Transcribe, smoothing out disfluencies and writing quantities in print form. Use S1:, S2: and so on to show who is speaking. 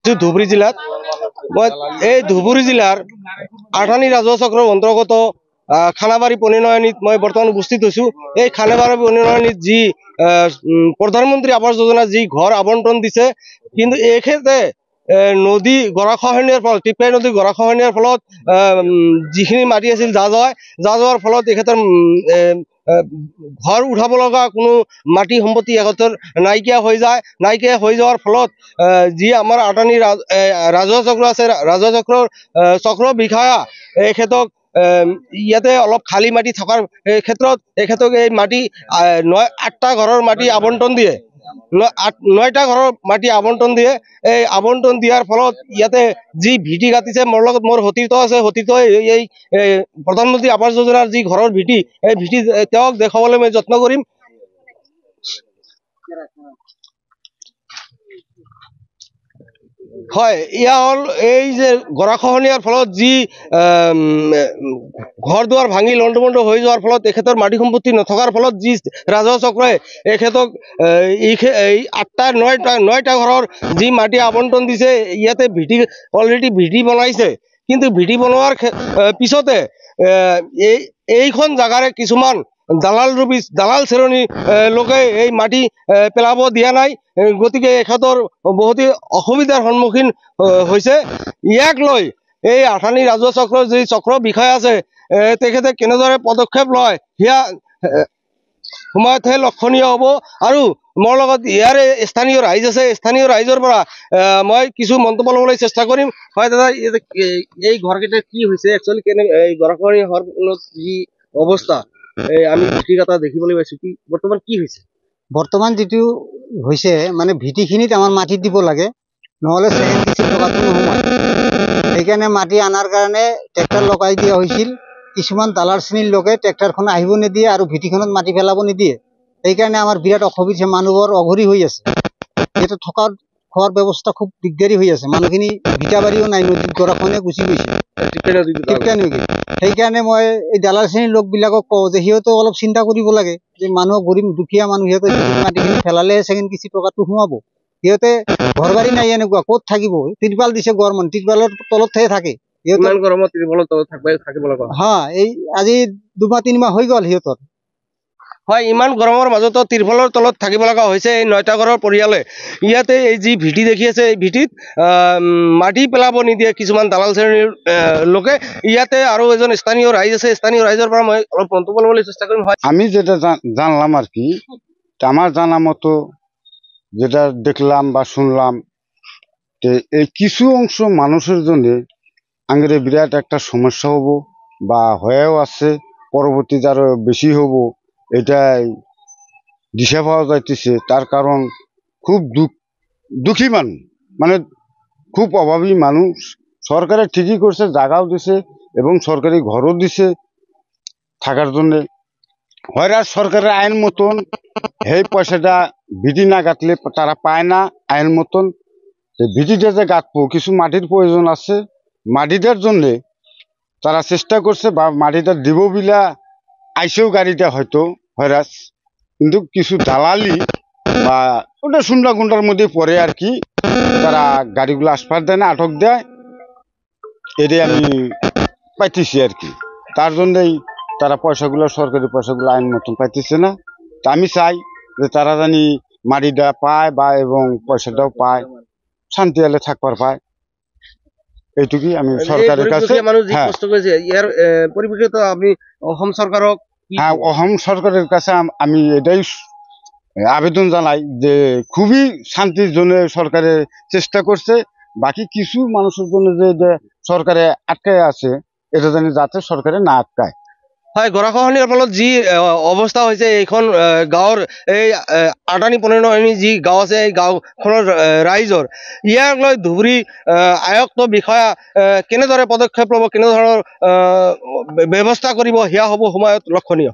S1: ধুবুৰী জিলাত মই এই ধুবুৰী জিলাৰ আঠানী ৰাজহ চক্ৰৰ অন্তৰ্গত খানাবাৰী পনিনয়নীত মই বৰ্তমান উপস্থিত হৈছোঁ। এই খানাবাৰী পনিনয়নীত যি প্ৰধানমন্ত্ৰী আৱাস যোজনা যি ঘৰ আবণ্টন দিছে, কিন্তু এখেতে নদী গৰাখহনীয়াৰ ফলত টিপকাই নদী গৰাখহনীয়াৰ ফলত যিখিনি মাটি আছিল যা যোৱাৰ ফলত এখেতৰ ঘৰ উঠাব লগা কোনো মাটি সম্পত্তি এখেতৰ নাইকিয়া হৈ যোৱাৰ ফলত যি আমাৰ আটানী ৰাজহ চক্ৰ আছে, ৰাজহ চক্ৰ বিষয়া এখেতক ইয়াতে অলপ খালী মাটি থকাৰ ক্ষেত্ৰত এখেতক এই মাটি 8টা ঘৰৰ মাটি আবণ্টন দিয়ে। 9টা ঘৰৰ মাটি আবণ্টন দিয়ে। এই আবণ্টন দিয়াৰ ফলত ইয়াতে যি ভিটি কাটিছে, মোৰ লগত মোৰ সতীৰ্থ আছে, সতীৰ্থ এই প্ৰধানমন্ত্ৰী আৱাস যোজনাৰ যি ঘৰৰ ভিটি, এই ভিটি তেওঁক দেখাবলৈ মই যত্ন কৰিম। হয়, এয়া হ'ল এই যে গৰাখহনীয়াৰ ফলত যি ঘৰ দুৱাৰ ভাঙি লণ্ডভণ্ড হৈ যোৱাৰ ফলত এখেতৰ মাটি সম্পত্তি নথকাৰ ফলত যি ৰাজহ চক্ৰই এখেতক এই 9টা ঘৰৰ যি মাটি আবণ্টন দিছে, ইয়াতে অলৰেডি ভিটি বনাইছে। কিন্তু ভিটি বনোৱাৰ পিছতে এইখন জাগাৰে কিছুমান দালাল শ্ৰেণী লোকে এই মাটি পেলাব দিয়া নাই। গতিকে এখেতৰ বহুতেই অসুবিধাৰ সন্মুখীন হৈছে। ইয়াক লৈ এই আঠানী ৰাজহ চক্ৰৰ যি চক্ৰ বিষয়া আছে, তেখেতে কেনেদৰে পদক্ষেপ লয় সেয়া সময়তহে লক্ষণীয় হ'ব। আৰু মোৰ লগত ইয়াৰে স্থানীয় ৰাইজ আছে, স্থানীয় ৰাইজৰ পৰা মই কিছু মন্তব্য ল'বলৈ চেষ্টা কৰিম। হয় দাদা, এই ঘৰকেইটা কি হৈছে একচুৱেলি, এই গৰাখহনীয়া হোৱাৰ ফলত যি অৱস্থা আমি ভিটি কাটা দেখিবলৈ পাইছোঁ, কি বৰ্তমান কি হৈছে?
S2: বৰ্তমান যিটো হৈছে মানে ভিটিখিনিত আমাৰ মাটি দিব লাগে, নহ'লে ছেকেণ্ড কিস্তিৰ টকাটো নোসোমায়। সেইকাৰণে মাটি অনাৰ কাৰণে ট্ৰেক্টৰ লগাই দিয়া হৈছিল। কিছুমান দালাল শ্ৰেণীৰ লোকে ট্ৰেক্টৰখন আহিব নিদিয়ে আৰু ভিটিখনত মাটি পেলাব নিদিয়ে। সেইকাৰণে আমাৰ বিৰাট অসুবিধা, মানুহবোৰ অঘৰী হৈ আছে। ইয়াতে থকা খোৱাৰ ব্যৱস্থা খুব দিগদাৰী হৈ আছে। মানুহখিনি ভিটা বাৰীও নাই, নদীত গৰাখহনীয়া গুচি গৈছে। সেইকাৰণে মই এই দালাল শ্ৰেণীৰ লোকবিলাকক কওঁ যে সিহঁতেও অলপ চিন্তা কৰিব লাগে যে মানুহ গৰীব দুখীয়া মানুহ, সিহঁতে মাটিখিনি পেলালেহে ছেকেণ্ড কিস্তি টকাটো সোমাব। সিহঁতে ঘৰ বাৰী নাই, এনেকুৱা ক'ত থাকিব? ত্ৰিপাল দিছে গভৰ্ণমেণ্ট, ত্ৰিপালৰ তলতহে থাকে। এই আজি 2-3 মাহ হৈ গ'ল সিহঁতৰ।
S1: হয়, ইমান গৰমৰ মাজতো ত্ৰিপালৰ তলত থাকিব লগা হৈছে এই 9টা ঘৰৰ পৰিয়ালে। ইয়াতে এই যি ভিটি দেখি আছে, এই ভিটিত মাটি পেলাব নিদিয়ে কিছুমান দালাল শ্ৰেণীৰ লোকে। ইয়াতে আৰু এজন স্থানীয় ৰাইজ আছে, স্থানীয় ৰাইজৰ পৰা মই অলপ মন্তব্য ল'বলৈ চেষ্টা কৰিম। হয়,
S3: আমি যেটা জানলাম আর কি, আমার জানা মতো যেটা দেখলাম বা শুনলাম, এই কিছু অংশ মানুষের জন্য আঙ্গেরে বিরাট একটা সমস্যা হব বা হয়েও আছে, পরবর্তীতে আরো বেশি হব, এটাই দিশা পাওয়া যাইতেছে। তার কারণ খুব দুঃখী মানুষ, মানে খুব অভাবী মানুষ। সরকারে ঠিকই করছে, জায়গাও দিছে এবং সরকারি ঘরও দিছে থাকার জন্যে। হয় সরকারের আইন মতন এই পয়সাটা ভিটি না গাঁথলে তারা পায় না আইন মতন। ভিটিটা যে গাঁথবো, কিছু মাটির প্রয়োজন আছে, মাটিটার জন্যে তারা চেষ্টা করছে বা মাটিটা দিব বিলা আইসেও গাড়িটা হয়তো হয়রাস, কিন্তু কিছু দালালি বা ওটা শুনলা গুন্ডার মধ্যে পড়ে আর কি, তারা গাড়িগুলো আসপার দেয় না, আটক দেয়। এটাই আমি পাইতেছি আর কি। তার জন্যই তারা পয়সাগুলো, সরকারি পয়সাগুলো আইন মতন পাইতেছে না। তা আমি চাই যে তারা জানি মাটিটা পায় বা এবং পয়সাটাও পায়, শান্তি হলে থাকবার পায়। এইটুকুই আমি সরকারের কাছে,
S1: ইয়ার পরিপ্রেক্ষিতে আপনি অসম সরকারক,
S3: হ্যাঁ, অসম সরকারের কাছে আমি এটাই আবেদন জানাই যে খুবই শান্তির জন্য সরকারে চেষ্টা করছে। বাকি কিছু মানুষের জন্য যে সরকারে আটকায় আছে, এটা জানি যাতে সরকারে না আটকায়।
S1: হয়, গৰাখহনীয়াৰ ফলত যি অৱস্থা হৈছে এইখন গাঁৱৰ, এই আটানী পনিনয়নী যি গাঁও আছে, এই গাঁওখনৰ ৰাইজৰ, ইয়াক লৈ ধুবুৰী আয়ুক্ত বিষয়া কেনেদৰে পদক্ষেপ ল'ব, কেনেধৰণৰ ব্যৱস্থা কৰিব, সেয়া হ'ব সময়ত লক্ষণীয়।